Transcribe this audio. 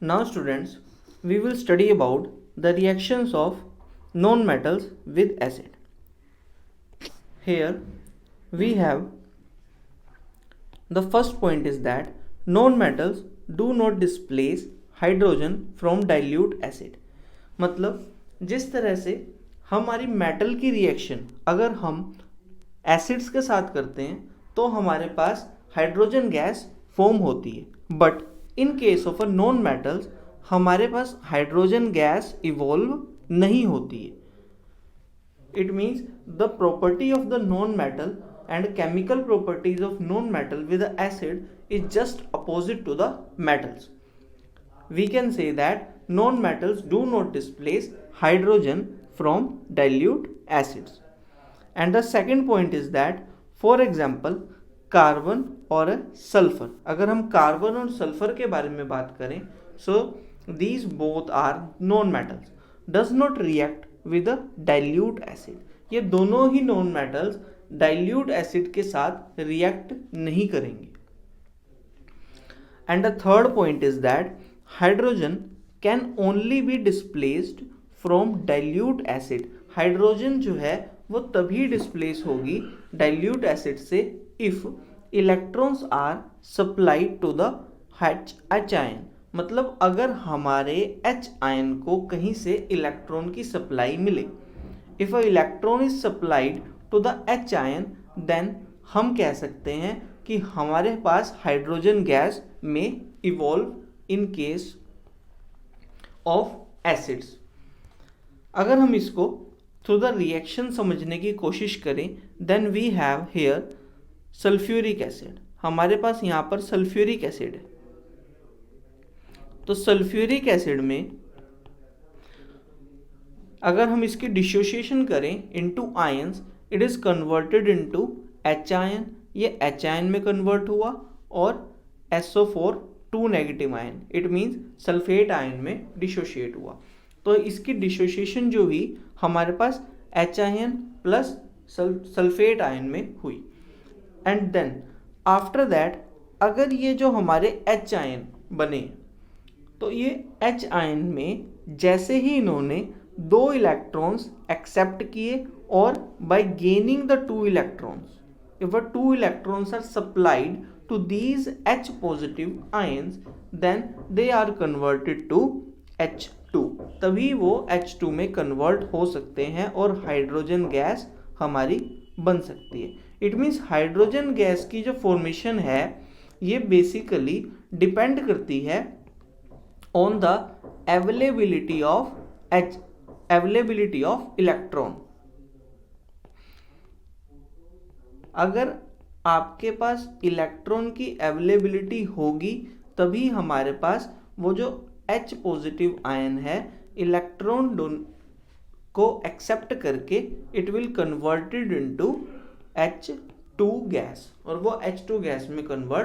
Now students, we will study about the reactions of non-metals with acid. Here we have the first point is that non-metals do not displace hydrogen from dilute acid. मतलब जिस तरह से हमारी metal की reaction अगर हम acids के साथ करते हैं तो हमारे पास हाइड्रोजन गैस फॉर्म होती है, but in case of a non metals हमारे पास हाइड्रोजन गैस इवॉल्व नहीं होती है. It means the property of the non-metal and chemical properties of non-metal with the acid is just opposite to the metals. We can say that non-metals do not displace hydrogen from dilute acids. And the second point is that, for example, carbon और sulphur, अगर हम carbon और sulphur के बारे में बात करें, so these both are non metals does not react with a dilute acid. ये दोनों ही नॉन मेटल्स डाइल्यूट एसिड के साथ रिएक्ट नहीं करेंगे. And the third point is that hydrogen can only be displaced from dilute acid. Hydrogen जो है वो तभी डिस्प्लेस होगी डाइल्यूट एसिड से if electrons are supplied to the H ion. मतलब अगर हमारे एच आयन को कहीं से इलेक्ट्रॉन की सप्लाई मिले, if a electron is supplied to the H ion, then हम कह सकते हैं कि हमारे पास हाइड्रोजन गैस में evolve in case of acids. अगर हम इसको थ्रू द रिएक्शन समझने की कोशिश करें, then we have here sulphuric acid. हमारे पास यहाँ पर सल्फ्यूरिक एसिड है. तो सल्फ्यूरिक एसिड में अगर हम इसकी डिसोसिएशन करें into ions, it is converted into H ion. ये एच आयन में कन्वर्ट हुआ और SO4 2 negative ion, it means sulphate ion में डिसोशिएट हुआ. तो इसकी डिसोसिएशन जो हुई हमारे पास H ion plus sulphate ion में हुई. एंड देन आफ्टर दैट अगर ये जो हमारे एच आयन बने, तो ये एच आयन में जैसे ही इन्होंने दो इलेक्ट्रॉन्स एक्सेप्ट किए और bye gaining the two electrons, if the two electrons are supplied to these H positive ions, then they are converted to H2. तभी वो H2 में कन्वर्ट हो सकते हैं और हाइड्रोजन गैस हमारी बन सकती है. इट मीन्स हाइड्रोजन गैस की जो फॉर्मेशन है ये बेसिकली डिपेंड करती है on the availability of electron. अगर आपके पास इलेक्ट्रॉन की अवेलेबिलिटी होगी तभी हमारे पास वो जो H पॉजिटिव आयन है इलेक्ट्रॉन को एक्सेप्ट करके it will converted into H2 gas और वो H2 गैस में कन्वर्ट